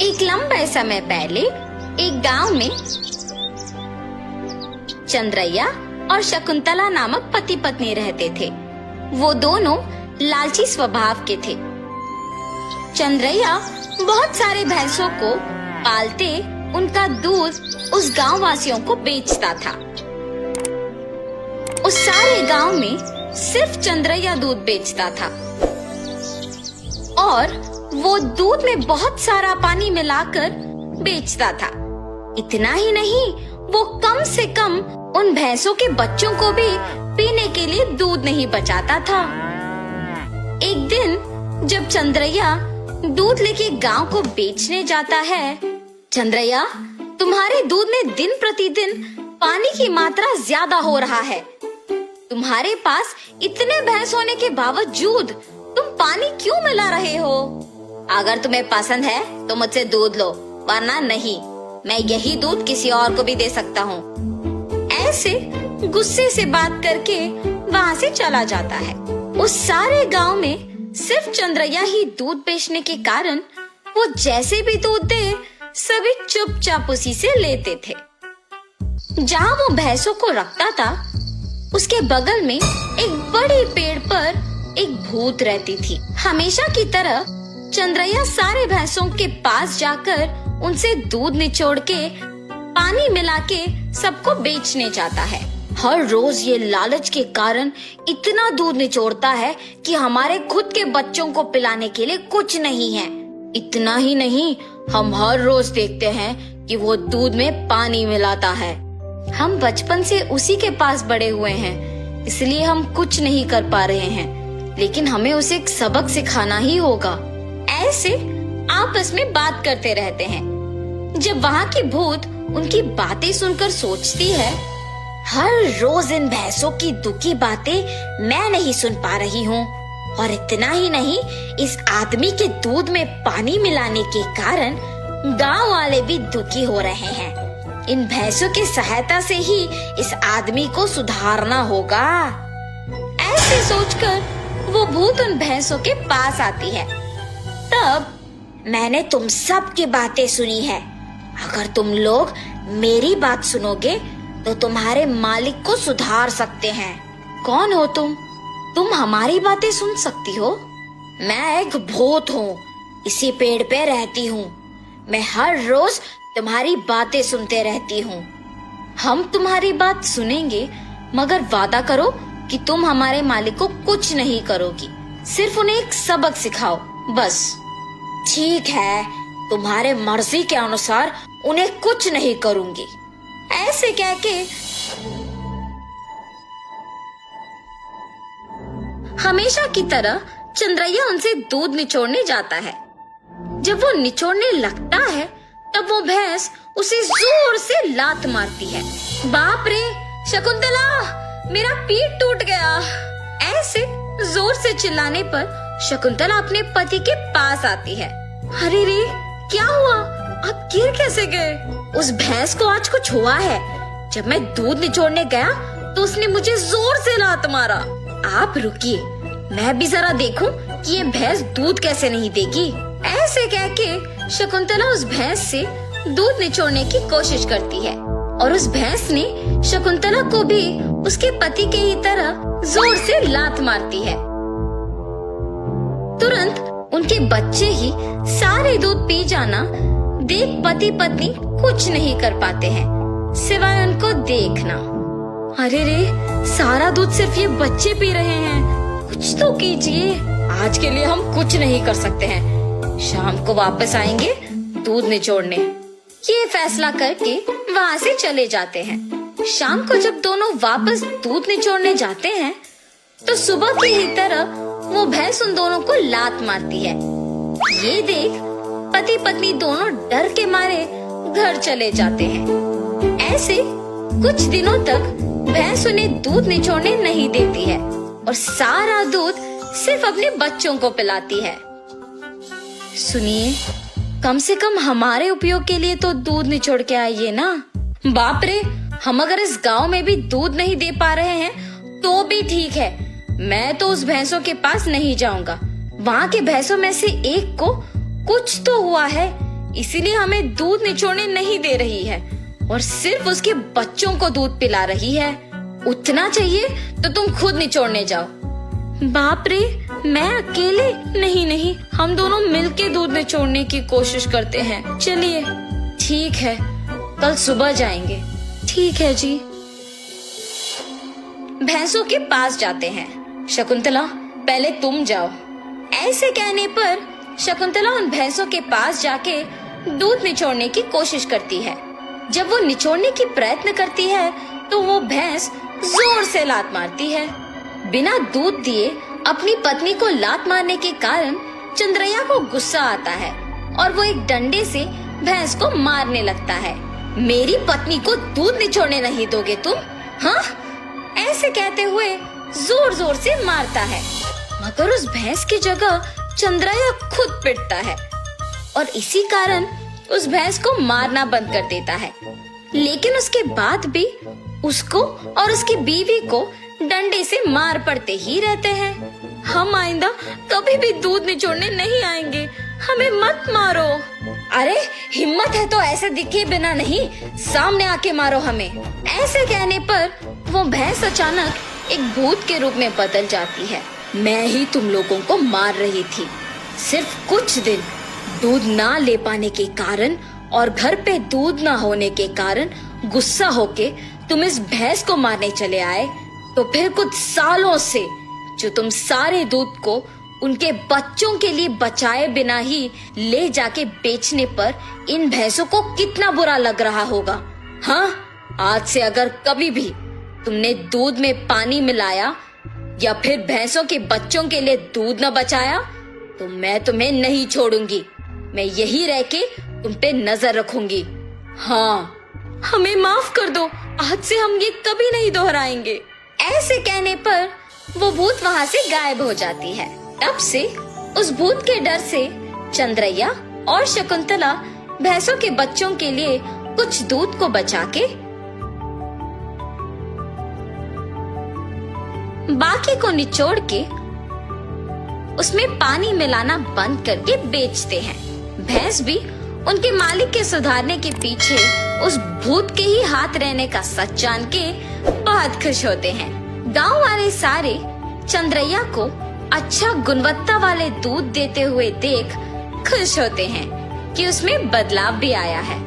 एक लंबे समय पहले एक गांव में चंद्रैया और शकुंतला नामक पति पत्नी रहते थे। वो दोनों लालची स्वभाव के थे। चंद्रैया बहुत सारे भैंसों को पालते उनका दूध उस गांव वासियों को बेचता था। उस सारे गांव में सिर्फ चंद्रैया दूध बेचता था और वो दूध में बहुत सारा पानी मिलाकर बेचता था। इतना ही नहीं, वो कम से कम उन भैंसों के बच्चों को भी पीने के लिए दूध नहीं बचाता था। एक दिन जब चंद्रैया दूध लेके गांव को बेचने जाता है, चंद्रैया, तुम्हारे दूध में दिन प्रतिदिन पानी की मात्रा ज्यादा हो रहा है। तुम्हारे पास इतने भैंस होने के बावजूद तुम पानी क्यों मिला रहे हो? अगर तुम्हें पसंद है तो मुझसे दूध लो, वरना नहीं। मैं यही दूध किसी और को भी दे सकता हूँ। ऐसे गुस्से से बात करके वहाँ से चला जाता है। उस सारे गांव में सिर्फ चंद्रैया ही दूध बेचने के कारण वो जैसे भी दूध दे, सभी चुपचाप उसी से लेते थे। जहाँ वो भैंसों को रखता था, उसके बगल में एक बड़े पेड़ पर एक भूत रहती थी। हमेशा की तरह चंद्रैया सारे भैंसों के पास जाकर उनसे दूध निचोड़ के पानी मिला के सबको बेचने जाता है। हर रोज ये लालच के कारण इतना दूध निचोड़ता है कि हमारे खुद के बच्चों को पिलाने के लिए कुछ नहीं है। इतना ही नहीं, हम हर रोज देखते हैं कि वो दूध में पानी मिलाता है। हम बचपन से उसी के पास बड़े हुए हैं, इसलिए हम कुछ नहीं कर पा रहे हैं, लेकिन हमें उसे एक सबक सिखाना ही होगा। ऐसे आपस में बात करते रहते हैं। जब वहाँ की भूत उनकी बातें सुनकर सोचती है, हर रोज इन भैंसों की दुखी बातें मैं नहीं सुन पा रही हूँ, और इतना ही नहीं, इस आदमी के दूध में पानी मिलाने के कारण गांव वाले भी दुखी हो रहे हैं। इन भैंसों की सहायता से ही इस आदमी को सुधारना होगा। ऐसे सोचकर वो भूत उन भैंसों के पास आती है। तब मैंने तुम सब की बातें सुनी है। अगर तुम लोग मेरी बात सुनोगे तो तुम्हारे मालिक को सुधार सकते हैं। कौन हो तुम? तुम हमारी बातें सुन सकती हो? मैं एक भूत हूँ, इसी पेड़ पे रहती हूँ। मैं हर रोज तुम्हारी बातें सुनते रहती हूँ। हम तुम्हारी बात सुनेंगे, मगर वादा करो कि तुम हमारे मालिक को कुछ नहीं करोगी, सिर्फ उन्हें एक सबक सिखाओ, बस। ठीक है, तुम्हारे मर्जी के अनुसार उन्हें कुछ नहीं करूंगी। ऐसे कह के हमेशा की तरह चंद्रैया उनसे दूध निचोड़ने जाता है। जब वो निचोड़ने लगता है, तब वो भैंस उसे जोर से लात मारती है। बाप रे शकुंतला, मेरा पीठ टूट गया। ऐसे जोर से चिल्लाने पर शकुंतला अपने पति के पास आती है। अरे रे, क्या हुआ? आप गिर कैसे गए? उस भैंस को आज कुछ हुआ है। जब मैं दूध निचोड़ने गया तो उसने मुझे जोर से लात मारा। आप रुकिए, मैं भी जरा देखूं कि ये भैंस दूध कैसे नहीं देगी। ऐसे कह के शकुंतला उस भैंस से दूध निचोड़ने की कोशिश करती है, और उस भैंस ने शकुंतला को भी उसके पति के ही तरह जोर से लात मारती है। तुरंत उनके बच्चे ही सारे दूध पी जाना देख पति पत्नी कुछ नहीं कर पाते हैं, सिवाय उनको देखना। अरे रे, सारा दूध सिर्फ ये बच्चे पी रहे हैं, कुछ तो कीजिए। आज के लिए हम कुछ नहीं कर सकते हैं, शाम को वापस आएंगे दूध निचोड़ने। ये फैसला करके वहाँ से चले जाते हैं। शाम को जब दोनों वापस दूध निचोड़ने जाते हैं, तो सुबह की ही तरह वो भैंस उन दोनों को लात मारती है। ये देख पति पत्नी दोनों डर के मारे घर चले जाते हैं। ऐसे कुछ दिनों तक भैंस उन्हें दूध निचोड़ने नहीं देती है और सारा दूध सिर्फ अपने बच्चों को पिलाती है। सुनिए, कम से कम हमारे उपयोग के लिए तो दूध निचोड़ के आइए ना। बाप रे, हम अगर इस गांव में भी दूध नहीं दे पा रहे हैं तो भी ठीक है, मैं तो उस भैंसों के पास नहीं जाऊंगा। वहाँ के भैंसों में से एक को कुछ तो हुआ है, इसीलिए हमें दूध निचोड़ने नहीं दे रही है और सिर्फ उसके बच्चों को दूध पिला रही है। उतना चाहिए तो तुम खुद निचोड़ने जाओ। बाप रे, मैं अकेले? नहीं नहीं, हम दोनों मिलके दूध निचोड़ने की कोशिश करते हैं। चलिए ठीक है, कल सुबह जाएंगे। ठीक है जी। भैंसों के पास जाते हैं। शकुंतला, पहले तुम जाओ। ऐसे कहने पर शकुंतला उन भैंसों के पास जाके दूध निचोड़ने की कोशिश करती है। जब वो निचोड़ने की प्रयत्न करती है तो वो भैंस जोर से लात मारती है। बिना दूध दिए अपनी पत्नी को लात मारने के कारण चंद्रैया को गुस्सा आता है और वो एक डंडे से भैंस को मारने लगता है। मेरी पत्नी को दूध निचोड़ने नहीं दोगे तुम? हाँ? ऐसे कहते हुए जोर जोर से मारता है, मगर उस भैंस की जगह चंद्रैया खुद पिटता है और इसी कारण उस भैंस को मारना बंद कर देता है। लेकिन उसके बाद भी उसको और उसकी बीवी को डंडे से मार पड़ते ही रहते हैं। हम आइंदा कभी भी दूध निचोड़ने नहीं आएंगे, हमें मत मारो। अरे हिम्मत है तो ऐसे दिखे बिना नहीं, सामने आके मारो हमें। ऐसे कहने पर वो भैंस अचानक एक भूत के रूप में बदल जाती है। मैं ही तुम लोगों को मार रही थी। सिर्फ कुछ दिन दूध ना ले पाने के कारण और घर पे दूध ना होने के कारण गुस्सा होके तुम इस भैंस को मारने चले आए, तो फिर कुछ सालों से जो तुम सारे दूध को उनके बच्चों के लिए बचाए बिना ही ले जाके बेचने पर इन भैंसों को कितना बुरा लग रहा होगा। हाँ, आज से अगर कभी भी तुमने दूध में पानी मिलाया या फिर भैंसों के बच्चों के लिए दूध न बचाया तो मैं तुम्हें नहीं छोड़ूंगी। मैं यही रह के तुम पे नजर रखूंगी। हाँ, हमें माफ कर दो, आज से हम ये कभी नहीं दोहराएंगे। ऐसे कहने पर वो भूत वहाँ से गायब हो जाती है। तब से उस भूत के डर से चंद्रैया और शकुंतला भैंसों के बच्चों के लिए कुछ दूध को बचा के बाकी को निचोड़ के उसमें पानी मिलाना बंद करके बेचते हैं। भैंस भी उनके मालिक के सुधारने के पीछे उस भूत के ही हाथ रहने का सच जान के बहुत खुश होते हैं। गांव वाले सारे चंद्रैया को अच्छा गुणवत्ता वाले दूध देते हुए देख खुश होते हैं कि उसमें बदलाव भी आया है।